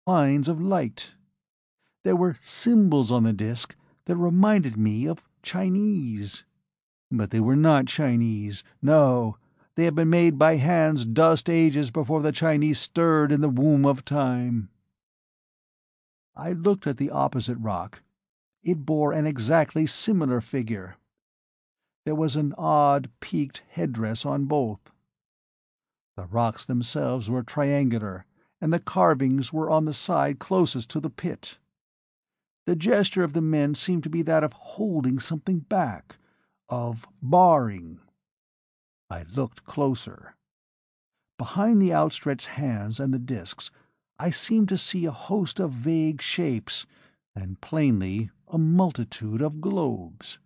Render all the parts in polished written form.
lines of light. There were symbols on the disk that reminded me of Chinese. But they were not Chinese. No, they had been made by hands dust ages before the Chinese stirred in the womb of time. I looked at the opposite rock. It bore an exactly similar figure. There was an odd, peaked headdress on both. The rocks themselves were triangular, and the carvings were on the side closest to the pit. The gesture of the men seemed to be that of holding something back, of barring. I looked closer. Behind the outstretched hands and the disks, I seemed to see a host of vague shapes, and plainly a multitude of globes.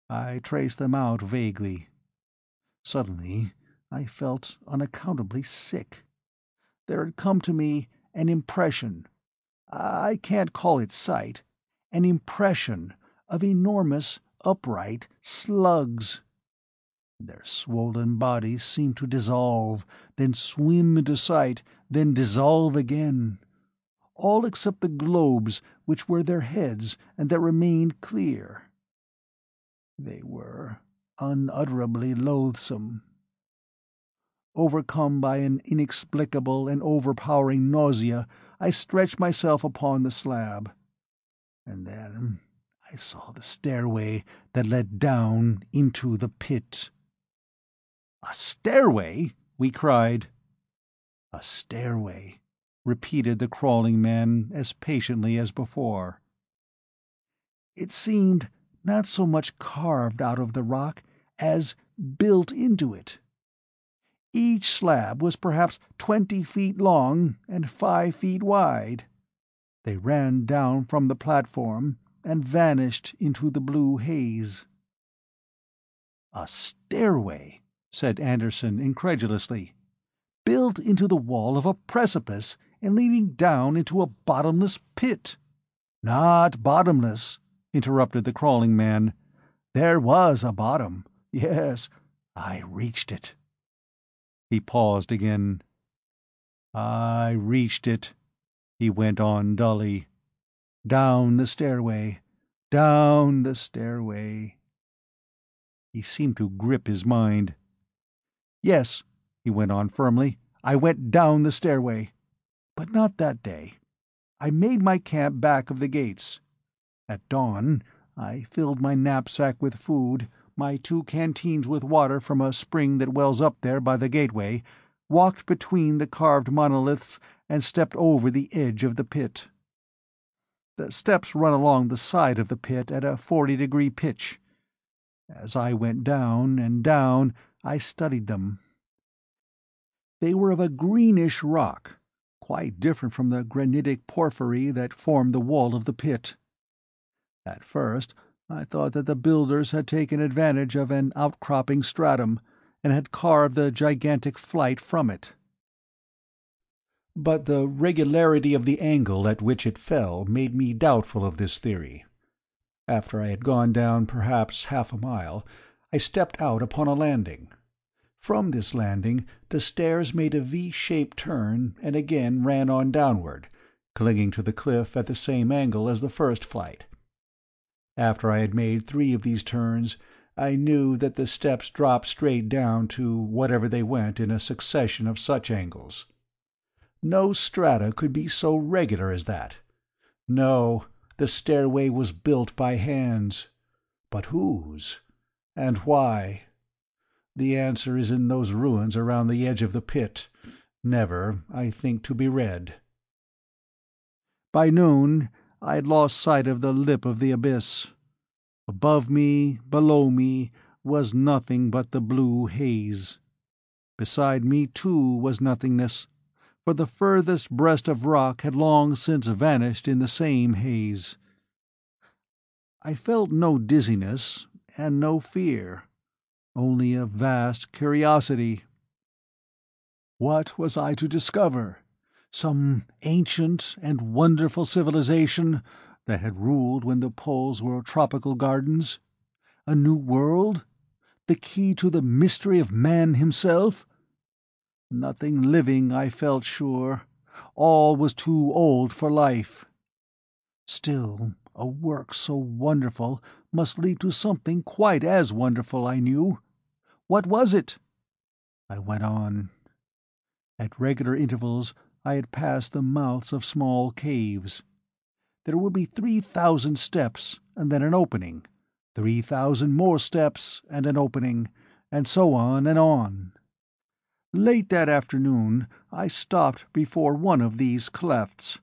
I traced them out vaguely. Suddenly, I felt unaccountably sick. There had come to me an impression, I can't call it sight, an impression of enormous, upright slugs. Their swollen bodies seemed to dissolve, then swim into sight, then dissolve again. All except the globes which were their heads and that remained clear. They were unutterably loathsome. Overcome by an inexplicable and overpowering nausea, I stretched myself upon the slab. And then I saw the stairway that led down into the pit. "A stairway?" we cried. "A stairway," repeated the crawling man as patiently as before. It seemed not so much carved out of the rock as built into it. Each slab was perhaps 20 feet long and 5 feet wide. They ran down from the platform and vanished into the blue haze. "A stairway," said Anderson incredulously. "Built into the wall of a precipice and leading down into a bottomless pit." "Not bottomless," interrupted the crawling man. "There was a bottom. Yes, I reached it." He paused again. "I reached it," he went on dully. "Down the stairway, down the stairway." He seemed to grip his mind. "Yes," he went on firmly, "I went down the stairway. But not that day. I made my camp back of the gates. At dawn I filled my knapsack with food, my 2 canteens with water from a spring that wells up there by the gateway, walked between the carved monoliths, and stepped over the edge of the pit. The steps run along the side of the pit at a 40-degree pitch. As I went down and down, I studied them. They were of a greenish rock, quite different from the granitic porphyry that formed the wall of the pit. At first I thought that the builders had taken advantage of an outcropping stratum, and had carved the gigantic flight from it. But the regularity of the angle at which it fell made me doubtful of this theory. After I had gone down perhaps half a mile, I stepped out upon a landing. From this landing the stairs made a V-shaped turn and again ran on downward, clinging to the cliff at the same angle as the first flight. After I had made 3 of these turns, I knew that the steps dropped straight down to whatever they went in a succession of such angles. No strata could be so regular as that. No, the stairway was built by hands. But whose? And why? The answer is in those ruins around the edge of the pit, never, I think, to be read. By noon I had lost sight of the lip of the abyss. Above me, below me, was nothing but the blue haze. Beside me, too, was nothingness, for the furthest breast of rock had long since vanished in the same haze. I felt no dizziness and no fear, only a vast curiosity. What was I to discover? Some ancient and wonderful civilization that had ruled when the poles were tropical gardens? A new world? The key to the mystery of man himself? Nothing living, I felt sure. All was too old for life. Still, a work so wonderful must lead to something quite as wonderful, I knew. What was it? I went on. At regular intervals I had passed the mouths of small caves. There would be 3,000 steps, and then an opening, 3,000 more steps, and an opening, and so on and on. Late that afternoon I stopped before one of these clefts.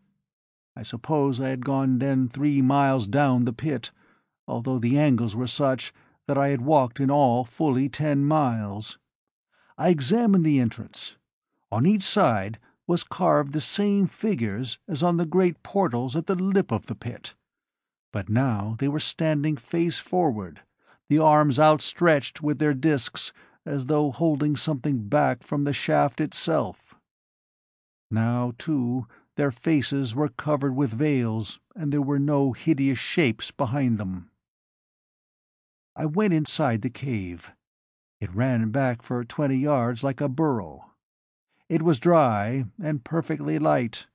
I suppose I had gone then 3 miles down the pit, although the angles were such that I had walked in all fully 10 miles. I examined the entrance. On each side was carved the same figures as on the great portals at the lip of the pit, but now they were standing face forward, the arms outstretched with their discs, as though holding something back from the shaft itself. Now, too, their faces were covered with veils, and there were no hideous shapes behind them. I went inside the cave. It ran back for 20 yards like a burrow. It was dry and perfectly light.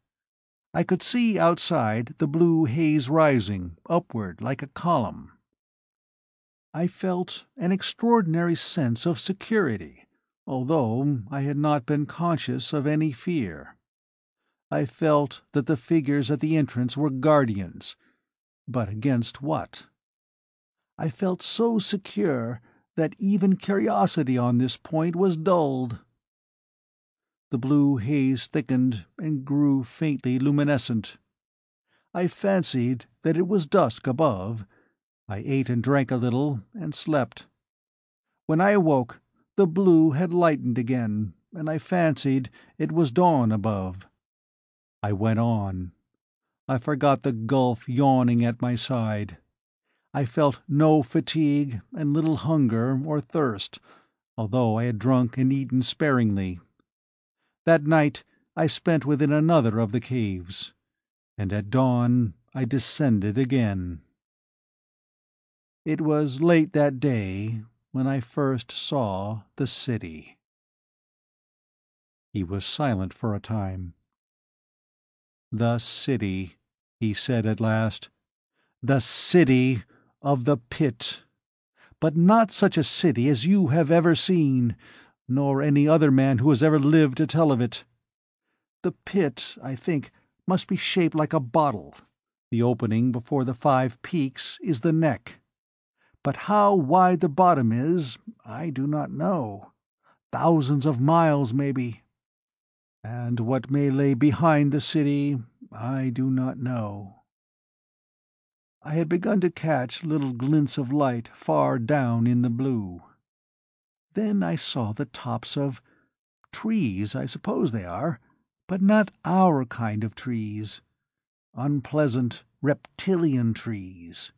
I could see outside the blue haze rising upward like a column. I felt an extraordinary sense of security, although I had not been conscious of any fear. I felt that the figures at the entrance were guardians, but against what? I felt so secure that even curiosity on this point was dulled. The blue haze thickened and grew faintly luminescent. I fancied that it was dusk above. I ate and drank a little, and slept. When I awoke, the blue had lightened again, and I fancied it was dawn above. I went on. I forgot the gulf yawning at my side. I felt no fatigue and little hunger or thirst, although I had drunk and eaten sparingly. That night I spent within another of the caves, and at dawn I descended again. It was late that day when I first saw the city. He was silent for a time. "The city," he said at last. "The city of the pit. But not such a city as you have ever seen, nor any other man who has ever lived to tell of it. The pit, I think, must be shaped like a bottle. The opening before the 5 peaks is the neck. But how wide the bottom is, I do not know. Thousands of miles, maybe. And what may lay behind the city, I do not know." I had begun to catch little glints of light far down in the blue. Then I saw the tops of trees, I suppose they are, but not our kind of trees. Unpleasant, reptilian trees.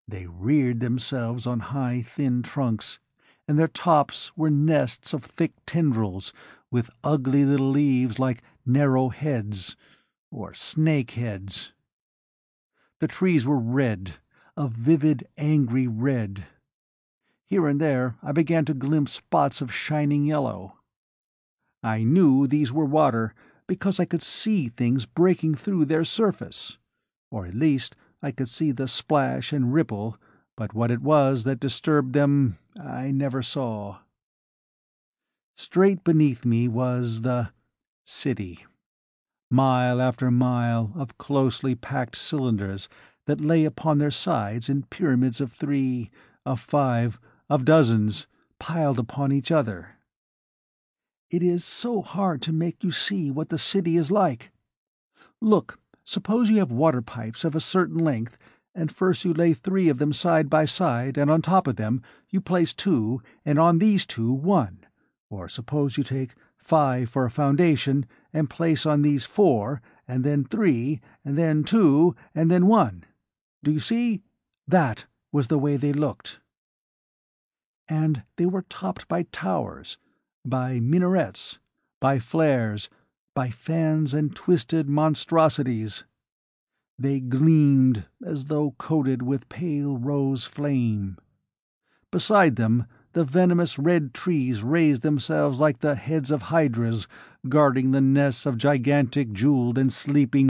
They reared themselves on high, thin trunks, and their tops were nests of thick tendrils with ugly little leaves like narrow heads, or snake heads. The trees were red, a vivid, angry red. Here and there I began to glimpse spots of shining yellow. I knew these were water, because I could see things breaking through their surface, or at least I could see the splash and ripple, but what it was that disturbed them I never saw. Straight beneath me was the city. Mile after mile of closely packed cylinders that lay upon their sides in pyramids of 3, of 5, of dozens, piled upon each other. It is so hard to make you see what the city is like. Look, suppose you have water pipes of a certain length, and first you lay 3 of them side by side, and on top of them you place 2, and on these 2 1. Or suppose you take 5 for a foundation, and place on these 4, and then 3, and then 2, and then 1. Do you see? That was the way they looked. And they were topped by towers, by minarets, by flares, by fans and twisted monstrosities. They gleamed as though coated with pale rose flame. Beside them the venomous red trees raised themselves like the heads of hydras, guarding the nests of gigantic jeweled and sleeping